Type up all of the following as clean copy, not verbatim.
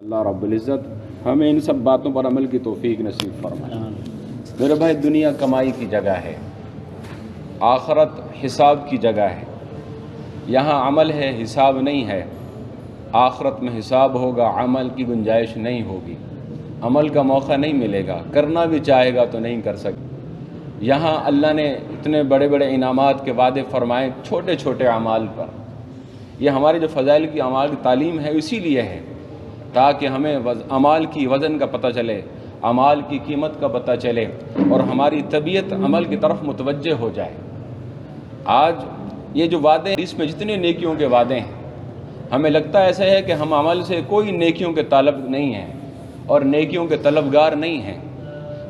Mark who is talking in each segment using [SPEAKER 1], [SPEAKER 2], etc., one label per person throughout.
[SPEAKER 1] اللہ رب العزت ہمیں ان سب باتوں پر عمل کی توفیق نصیب فرمائے۔ میرے بھائی، دنیا کمائی کی جگہ ہے، آخرت حساب کی جگہ ہے۔ یہاں عمل ہے، حساب نہیں ہے۔ آخرت میں حساب ہوگا، عمل کی گنجائش نہیں ہوگی، عمل کا موقع نہیں ملے گا، کرنا بھی چاہے گا تو نہیں کر سکے۔ یہاں اللہ نے اتنے بڑے بڑے انعامات کے وعدے فرمائے چھوٹے چھوٹے اعمال پر۔ یہ ہماری جو فضائل کی اعمال کی تعلیم ہے اسی لیے ہے، تاکہ ہمیں اعمال کی وزن کا پتہ چلے، اعمال کی قیمت کا پتہ چلے اور ہماری طبیعت عمل کی طرف متوجہ ہو جائے۔ آج یہ جو وعدے ہیں، اس میں جتنے نیکیوں کے وعدے ہیں، ہمیں لگتا ایسا ہے کہ ہم عمل سے کوئی نیکیوں کے طالب نہیں ہیں اور نیکیوں کے طلبگار نہیں ہیں،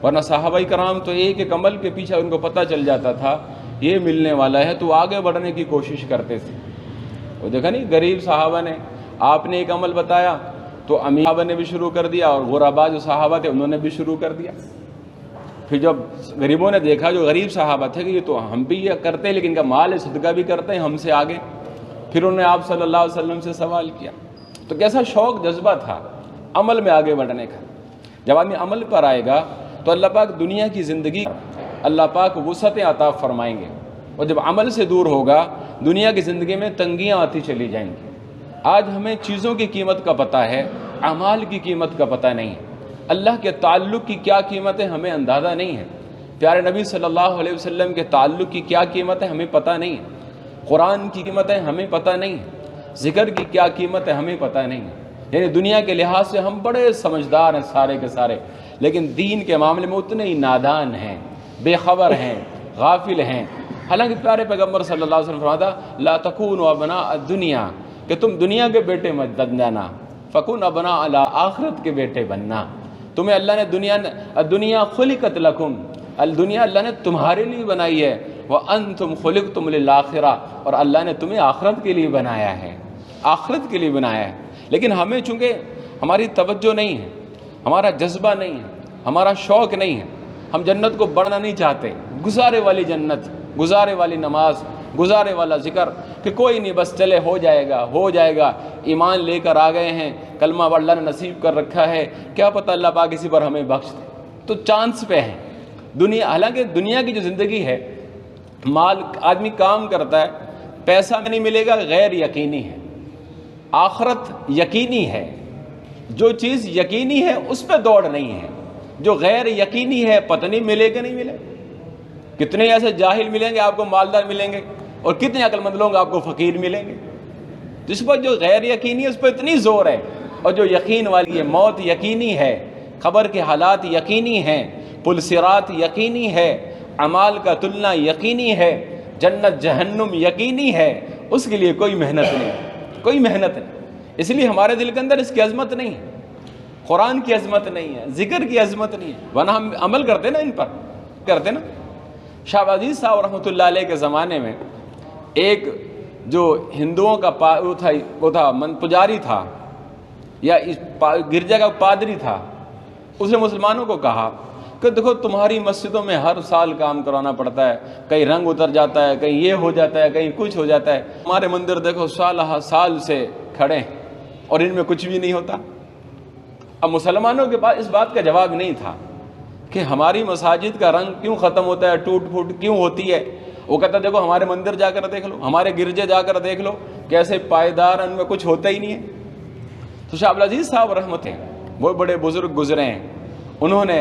[SPEAKER 1] ورنہ صحابہ کرام تو ایک ایک عمل کے پیچھے ان کو پتہ چل جاتا تھا یہ ملنے والا ہے، تو آگے بڑھنے کی کوشش کرتے تھے۔ وہ دیکھا نہیں، غریب صحابہ نے، آپ نے ایک عمل بتایا تو امیر صحابہ نے بھی شروع کر دیا اور غربا جو صحابہ تھے انہوں نے بھی شروع کر دیا۔ پھر جب غریبوں نے دیکھا، جو غریب صحابہ تھے کہ یہ تو ہم بھی یہ کرتے ہیں لیکن ان کا مال صدقہ بھی کرتے ہیں ہم سے آگے، پھر انہوں نے آپ صلی اللہ علیہ وسلم سے سوال کیا۔ تو کیسا شوق جذبہ تھا عمل میں آگے بڑھنے کا۔ جب آدمی عمل پر آئے گا تو اللہ پاک دنیا کی زندگی اللہ پاک وسعتیں عطا فرمائیں گے، اور جب عمل سے دور ہوگا دنیا کی زندگی میں تنگیاں آتی چلی جائیں گی۔ آج ہمیں چیزوں کی قیمت کا پتہ ہے، اعمال کی قیمت کا پتہ نہیں ہے۔ اللہ کے تعلق کی کیا قیمت ہے ہمیں اندازہ نہیں ہے۔ پیارے نبی صلی اللہ علیہ وسلم کے تعلق کی کیا قیمت ہے ہمیں پتہ نہیں ہے۔ قرآن کی قیمت ہے ہمیں پتہ نہیں ہے۔ ذکر کی کیا قیمت ہے ہمیں پتہ نہیں ہے۔ یعنی دنیا کے لحاظ سے ہم بڑے سمجھدار ہیں سارے کے سارے، لیکن دین کے معاملے میں اتنے ہی نادان ہیں، بے خبر ہیں، غافل ہیں۔ حالانکہ پیارے پیغمبر صلی اللہ علیہ وسلم فرماتا لا تکونوا ابناء الدنیا، کہ تم دنیا کے بیٹے مت بن جانا، فکن ابناء آخرت کے بیٹے بننا۔ تمہیں اللہ نے دنیا خلقت لکم، الدنیا اللہ نے تمہارے لیے بنائی ہے، وانتم خلقتم للآخرہ، اور اللہ نے تمہیں آخرت کے لیے بنایا ہے، آخرت کے لیے بنایا ہے۔ لیکن ہمیں چونکہ ہماری توجہ نہیں ہے، ہمارا جذبہ نہیں ہے، ہمارا شوق نہیں ہے، ہم جنت کو بڑھنا نہیں چاہتے، گزارے والی جنت، گزارے والی نماز، گزارے والا ذکر کہ کوئی نہیں بس چلے ہو جائے گا ہو جائے گا، ایمان لے کر آ گئے ہیں، کلمہ اللہ نے نصیب کر رکھا ہے، کیا پتہ اللہ پاک کسی پر ہمیں بخش دے، تو چانس پہ ہے دنیا۔ حالانکہ دنیا کی جو زندگی ہے، مال آدمی کام کرتا ہے، پیسہ نہیں ملے گا، غیر یقینی ہے۔ آخرت یقینی ہے، جو چیز یقینی ہے اس پہ دوڑ نہیں ہے، جو غیر یقینی ہے پتہ نہیں ملے کہ نہیں ملے۔ کتنے ایسے جاہل ملیں گے آپ کو مالدار ملیں گے، اور کتنے عقل مند لوگ آپ کو فقیر ملیں گے۔ جس پر جو غیر یقینی ہے اس پہ اتنی زور ہے، اور جو یقین والی ہے، موت یقینی ہے، قبر کے حالات یقینی ہیں، پل صراط یقینی ہے، اعمال کا تلنا یقینی ہے، جنت جہنم یقینی ہے، اس کے لیے کوئی محنت نہیں، کوئی محنت نہیں۔ اس لیے ہمارے دل کے اندر اس کی عظمت نہیں ہے، قرآن کی عظمت نہیں ہے، ذکر کی عظمت نہیں ہے، ورنہ ہم عمل کرتے نا، ان پر کرتے نا۔ شاہ عزیز صاحب رحمۃ اللہ علیہ کے زمانے میں ایک جو ہندوؤں کا وہ تھا پجاری تھا، یا گرجا کا پادری تھا، اس نے مسلمانوں کو کہا کہ دیکھو تمہاری مسجدوں میں ہر سال کام کرانا پڑتا ہے، کہیں رنگ اتر جاتا ہے، کہیں یہ ہو جاتا ہے، کہیں کچھ ہو جاتا ہے، ہمارے مندر دیکھو سال سے کھڑے ہیں اور ان میں کچھ بھی نہیں ہوتا۔ اب مسلمانوں کے پاس اس بات کا جواب نہیں تھا کہ ہماری مساجد کا رنگ کیوں ختم ہوتا ہے، ٹوٹ پھوٹ کیوں ہوتی ہے۔ وہ کہتا دیکھو ہمارے مندر جا کر دیکھ لو، ہمارے گرجے جا کر دیکھ لو، کیسے پائیدار، ان میں کچھ ہوتا ہی نہیں ہے۔ تو شاہ عبدالعزیز صاحب رحمت ہیں، وہ بڑے بزرگ گزرے ہیں، انہوں نے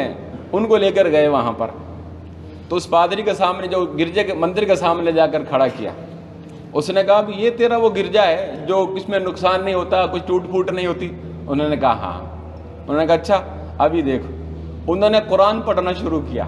[SPEAKER 1] ان کو لے کر گئے وہاں پر، تو اس پادری کے سامنے، جو گرجے کے مندر کے سامنے جا کر کھڑا کیا، اس نے کہا بھی یہ تیرا وہ گرجا ہے جو اس میں نقصان نہیں ہوتا، کچھ ٹوٹ پھوٹ نہیں ہوتی؟ انہوں نے کہا ہاں۔ انہوں نے کہا اچھا ابھی دیکھو۔ انہوں نے قرآن پڑھنا شروع کیا،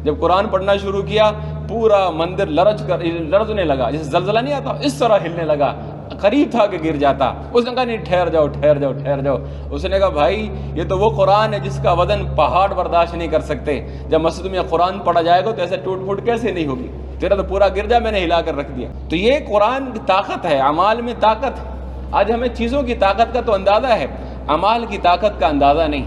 [SPEAKER 1] جب قرآن پڑھنا شروع کیا پورا مندر لرزنے لگا، جیسے زلزلہ نہیں آتا اس طرح ہلنے لگا، قریب تھا کہ گر جاتا۔ اس نے کہا نہیں ٹھہر جاؤ۔ اس نے کہا بھائی یہ تو وہ قرآن ہے جس کا وزن پہاڑ برداشت نہیں کر سکتے، جب مسجد میں قرآن پڑھا جائے گا تو ایسے ٹوٹ پھوٹ کیسے نہیں ہوگی، تیرا تو پورا گرجا میں نے ہلا کر رکھ دیا۔ تو یہ قرآن کی طاقت ہے، اعمال میں طاقت ہے۔ آج ہمیں چیزوں کی طاقت کا تو اندازہ ہے، اعمال کی طاقت کا اندازہ نہیں،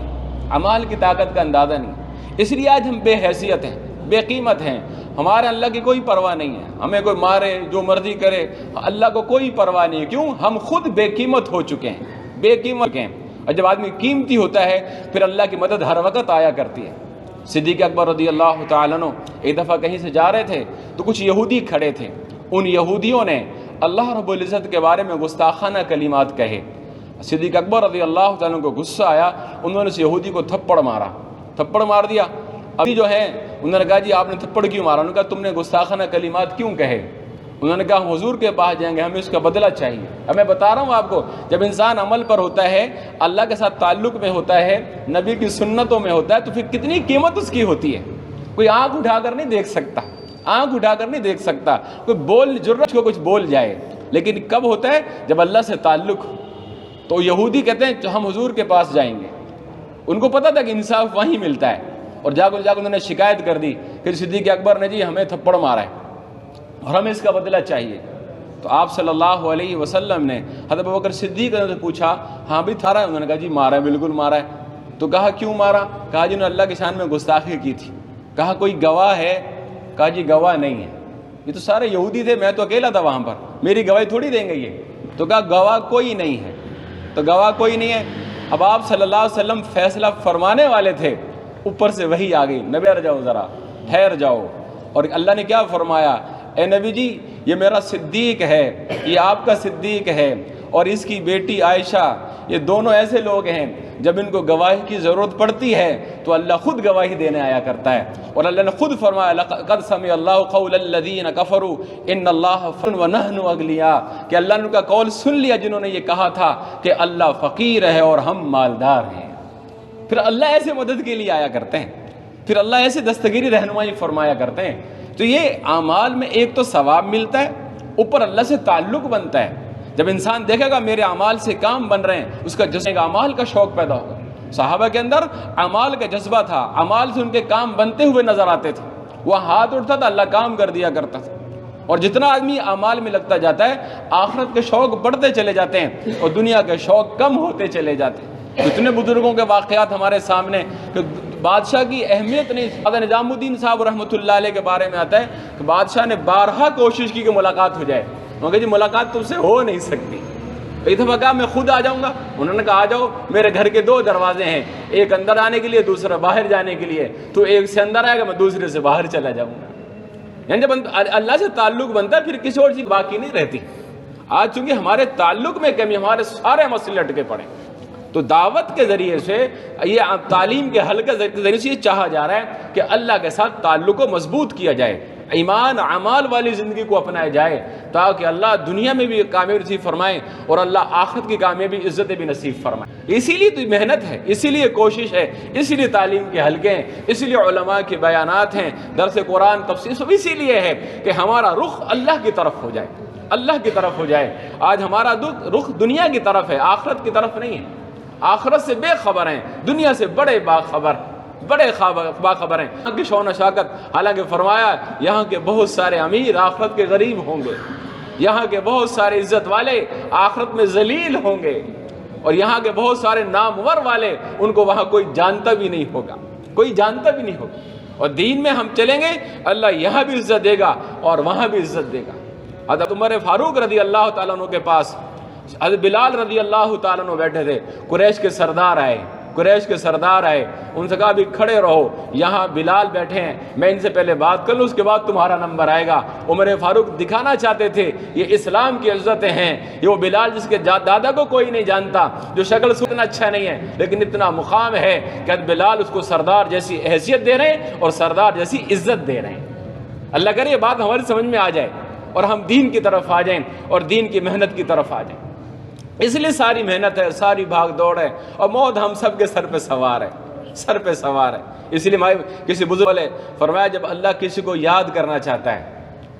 [SPEAKER 1] اعمال کی طاقت کا اندازہ نہیں۔ اس لیے آج ہم بے حیثیت ہیں، بے قیمت ہیں، ہمارے اللہ کی کوئی پرواہ نہیں ہے، ہمیں کوئی مارے جو مرضی کرے، اللہ کو کوئی پرواہ نہیں ہے۔ کیوں؟ ہم خود بے قیمت ہو چکے ہیں، بے قیمت ہیں، اور جب آدمی قیمتی ہوتا ہے پھر اللہ کی مدد ہر وقت آیا کرتی ہے۔ صدیق اکبر رضی اللہ تعالیٰ عنہ ایک دفعہ کہیں سے جا رہے تھے تو کچھ یہودی کھڑے تھے، ان یہودیوں نے اللہ رب العزت کے بارے میں گستاخانہ کلمات کہے۔ صدیق اکبر رضی اللہ تعالیٰ عنہ کو غصہ آیا، انہوں نے اس یہودی کو تھپڑ مار دیا۔ ابھی جو ہے انہوں نے کہا جی آپ نے تھپڑ کیوں مارا؟ انہوں نے کہا تم نے گستاخانہ کلمات کیوں کہے؟ انہوں نے کہا ہم حضور کے پاس جائیں گے، ہمیں اس کا بدلہ چاہیے۔ اب میں بتا رہا ہوں آپ کو، جب انسان عمل پر ہوتا ہے، اللہ کے ساتھ تعلق میں ہوتا ہے، نبی کی سنتوں میں ہوتا ہے، تو پھر کتنی قیمت اس کی ہوتی ہے۔ کوئی آنکھ اٹھا کر نہیں دیکھ سکتا، کوئی جرأت کو کچھ بول جائے، لیکن کب ہوتا ہے؟ جب اللہ سے تعلق ہو۔ تو یہودی کہتے ہیں ہم حضور کے پاس جائیں گے، ان کو پتہ تھا کہ انصاف وہیں ملتا ہے، اور جا کر انہوں نے شکایت کر دی کہ صدیق اکبر نے جی ہمیں تھپڑ مارا ہے اور ہمیں اس کا بدلہ چاہیے۔ تو آپ صلی اللہ علیہ وسلم نے حضرت ابوبکر صدیق نے پوچھا ہاں بھی تھا رہا ہے؟ انہوں نے کہا جی مارا ہے، بالکل مارا ہے۔ تو کہا کیوں مارا؟ کہا جی انہوں نے اللہ کی شان میں گستاخی کی تھی۔ کہا کوئی گواہ ہے؟ کہا جی گواہ نہیں ہے، یہ تو سارے یہودی تھے، میں تو اکیلا تھا وہاں پر، میری گواہی تھوڑی دیں گے یہ۔ تو کہا گواہ کوئی نہیں ہے، تو گواہ کوئی نہیں ہے۔ اب آپ صلی اللہ علیہ وسلم فیصلہ فرمانے والے تھے، اوپر سے وحی آ گئی، نبی ٹھہر جاؤ ذرا، ٹھہر جاؤ۔ اور اللہ نے کیا فرمایا؟ اے نبی جی یہ میرا صدیق ہے، یہ آپ کا صدیق ہے، اور اس کی بیٹی عائشہ، یہ دونوں ایسے لوگ ہیں جب ان کو گواہی کی ضرورت پڑتی ہے تو اللہ خود گواہی دینے آیا کرتا ہے۔ اور اللہ نے خود فرمایا لقد سمع اللہ قول الذین کفروا ان اللہ فقیر ونحن اغنیاء، کہ اللہ نے ان کا قول سن لیا جنہوں نے یہ کہا تھا کہ اللہ فقیر ہے اور ہم مالدار ہیں۔ پھر اللہ ایسے مدد کے لیے آیا کرتے ہیں، پھر اللہ ایسے دستگیری رہنمائی فرمایا کرتے ہیں۔ تو یہ اعمال میں ایک تو ثواب ملتا ہے، اوپر اللہ سے تعلق بنتا ہے۔ جب انسان دیکھے گا میرے اعمال سے کام بن رہے ہیں، اس کا جذبہ اعمال کا شوق پیدا ہوگا۔ صحابہ کے اندر اعمال کا جذبہ تھا، اعمال سے ان کے کام بنتے ہوئے نظر آتے تھے، وہ ہاتھ اٹھتا تھا اللہ کام کر دیا کرتا تھا۔ اور جتنا آدمی اعمال میں لگتا جاتا ہے آخرت کے شوق بڑھتے چلے جاتے ہیں اور دنیا کے شوق کم ہوتے چلے جاتے ہیں۔ اتنے بزرگوں کے واقعات ہمارے سامنے کہ بادشاہ کی اہمیت نہیں، حضرت نظام الدین صاحب رحمۃ اللہ علیہ کے بارے میں آتا ہے کہ بادشاہ نے بارہا کوشش کی کہ ملاقات ہو جائے، انہوں نے کہا جی ملاقات تم سے ہو نہیں سکتی۔ ایک دفعہ کہا میں خود آ جاؤں گا، انہوں نے کہا آ جاؤ، میرے گھر کے 2 دروازے ہیں، ایک اندر آنے کے لیے دوسرا باہر جانے کے لیے، تو ایک سے اندر آئے گا میں دوسرے سے باہر چلا جاؤں گا۔ یعنی جب اللہ سے تعلق بنتا ہے پھر کسی اور چیز باقی نہیں رہتی۔ آج چونکہ ہمارے تعلق میں کمی، ہمارے سارے مسئلے لٹکے پڑے، تو دعوت کے ذریعے سے، یہ تعلیم کے حلقے کے ذریعے سے یہ چاہا جا رہا ہے کہ اللہ کے ساتھ تعلق کو مضبوط کیا جائے، ایمان اعمال والی زندگی کو اپنایا جائے، تاکہ اللہ دنیا میں بھی کامیابی نصیب فرمائے اور اللہ آخرت کی کامیابی عزت بھی نصیب فرمائے۔ اسی لیے تو محنت ہے، اسی لیے کوشش ہے، اسی لیے تعلیم کے حلقے ہیں، اسی لیے علماء کے بیانات ہیں، درس قرآن تفسیر، سب اسی لیے ہے کہ ہمارا رخ اللہ کی طرف ہو جائے، اللہ کی طرف ہو جائے۔ آج ہمارا رخ دنیا کی طرف ہے، آخرت کی طرف نہیں ہے۔ آخرت سے بے خبر ہیں، دنیا سے بڑے باخبر ہیں۔ یہاں کی شون و شوکت، حالانکہ فرمایا یہاں کے بہت سارے امیر آخرت کے غریب ہوں گے، یہاں کے بہت سارے عزت والے آخرت میں ذلیل ہوں گے، اور یہاں کے بہت سارے نامور والے ان کو وہاں کوئی جانتا بھی نہیں ہوگا، کوئی جانتا بھی نہیں ہوگا۔ اور دین میں ہم چلیں گے اللہ یہاں بھی عزت دے گا اور وہاں بھی عزت دے گا۔ حضرت عمر فاروق رضی اللہ تعالیٰ عنہ کے پاس حضرت بلال رضی اللہ تعالیٰ عنہ بیٹھے تھے، قریش کے سردار آئے، ان سے کہا بھی کھڑے رہو، یہاں بلال بیٹھے ہیں، میں ان سے پہلے بات کر لوں، اس کے بعد تمہارا نمبر آئے گا۔ عمر فاروق دکھانا چاہتے تھے یہ اسلام کی عزتیں ہیں، یہ وہ بلال جس کے دادا کو کوئی نہیں جانتا، جو شکل سے اتنا اچھا نہیں ہے لیکن اتنا مقام ہے کہ بلال اس کو سردار جیسی حیثیت دے رہے ہیں اور سردار جیسی عزت دے رہے ہیں۔ اللہ کرے یہ بات ہماری سمجھ میں آ جائے اور ہم دین کی طرف آ جائیں اور دین کی محنت کی طرف آ جائیں۔ اس لیے ساری محنت ہے، ساری بھاگ دوڑ ہے، اور موت ہم سب کے سر پہ سوار ہے۔ اس لیے کسی بزرگ نے فرمایا جب اللہ کسی کو یاد کرنا چاہتا ہے،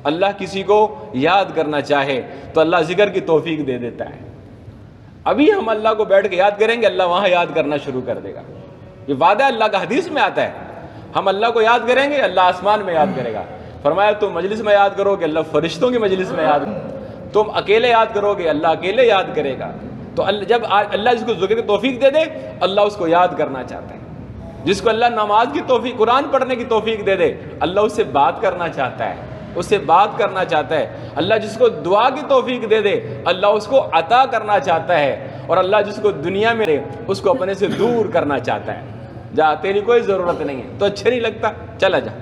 [SPEAKER 1] اللہ کسی کو یاد کرنا چاہے تو اللہ ذکر کی توفیق دے دیتا ہے۔ ابھی ہم اللہ کو بیٹھ کے یاد کریں گے، اللہ وہاں یاد کرنا شروع کر دے گا۔ یہ وعدہ اللہ کا حدیث میں آتا ہے، ہم اللہ کو یاد کریں گے اللہ آسمان میں یاد کرے گا۔ فرمایا تم مجلس میں یاد کرو گے اللہ فرشتوں کی مجلس میں یاد کرے گا، تم اکیلے یاد کرو گے اللہ اکیلے یاد کرے گا۔ تو جب اللہ جس کو ذکر کی توفیق دے دے اللہ اس کو یاد کرنا چاہتا ہے، جس کو اللہ نماز کی توفیق، قرآن پڑھنے کی توفیق دے دے اللہ اس سے بات کرنا چاہتا ہے، اللہ جس کو دعا کی توفیق دے دے اللہ اس کو عطا کرنا چاہتا ہے، اور اللہ جس کو دنیا میں رہے اس کو اپنے سے دور کرنا چاہتا ہے. جا تیری کوئی ضرورت نہیں ہے، تو اچھا نہیں لگتا چلا جا.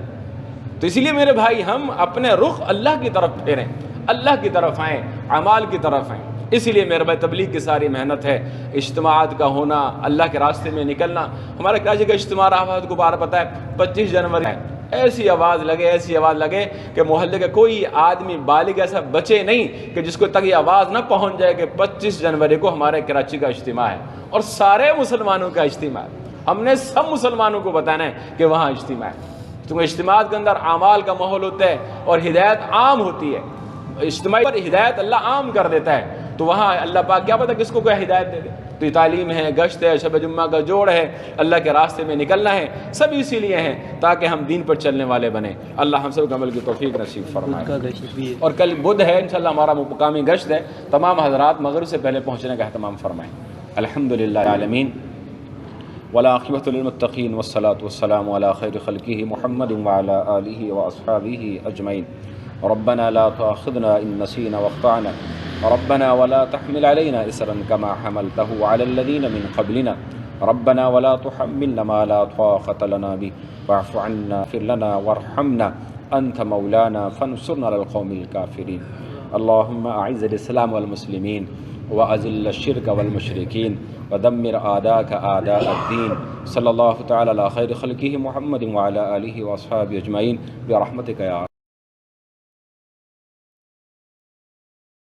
[SPEAKER 1] تو اسی لیے میرے بھائی ہم اپنے رخ اللہ کی طرف پھیریں، اللہ کی طرف آئیں، اعمال کی طرف آئیں. اسی لیے میرے بھائی تبلیغ کی ساری محنت ہے، اجتماعات کا ہونا، اللہ کے راستے میں نکلنا. ہمارے کراچی کا اجتماع رہا کو بار پتہ ہے 25 جنوری ہے. ایسی آواز لگے کہ محلے کا کوئی آدمی بالغ ایسا بچے نہیں کہ جس کو تک یہ آواز نہ پہنچ جائے کہ 25 جنوری کو ہمارے کراچی کا اجتماع ہے اور سارے مسلمانوں کا اجتماع ہے. ہم نے سب مسلمانوں کو بتانا ہے کہ وہاں اجتماع ہے. کیونکہ اجتماعات کے اندر اعمال کا ماحول ہوتا ہے اور ہدایت عام ہوتی ہے. اجتماعی پر ہدایت اللہ عام کر دیتا ہے، تو وہاں اللہ پاک کیا پتہ کس کو کوئی ہدایت دے دے. تو یہ تعلیم ہے، گشت ہے، شب جمعہ کا جوڑ ہے، اللہ کے راستے میں نکلنا ہے، سب اسی لیے ہیں تاکہ ہم دین پر چلنے والے بنیں. اللہ ہم سب کو عمل کی توفیق نصیب فرمائے. اور کل بدھ ہے انشاءاللہ ہمارا مقامی گشت ہے. تمام حضرات مغرب سے پہلے پہنچنے کا اہتمام فرمائیں. الحمدللہ العالمین والعاقبۃ للمتقین والصلاۃ والسلام علی خیر خلقہ محمد وعلی آلہ واصحابہ اجمعین. ربنا لا تؤاخذنا ان نسینا واخطأنا ربنا ولا تحمل علينا إصرا كما حملته على الذين من قبلنا ربنا ولا تحملنا ما لا طاقة لنا به واعف عنا واغفر لنا وارحمنا أنت مولانا فانصرنا على القوم الكافرين. اللهم أعز الإسلام والمسلمين وأذل الشرك والمشركين ودمر أعداءك أعداء الدين. صلى الله تعالى على خير خلقه محمد وعلى آله وأصحابه أجمعين برحمتك يا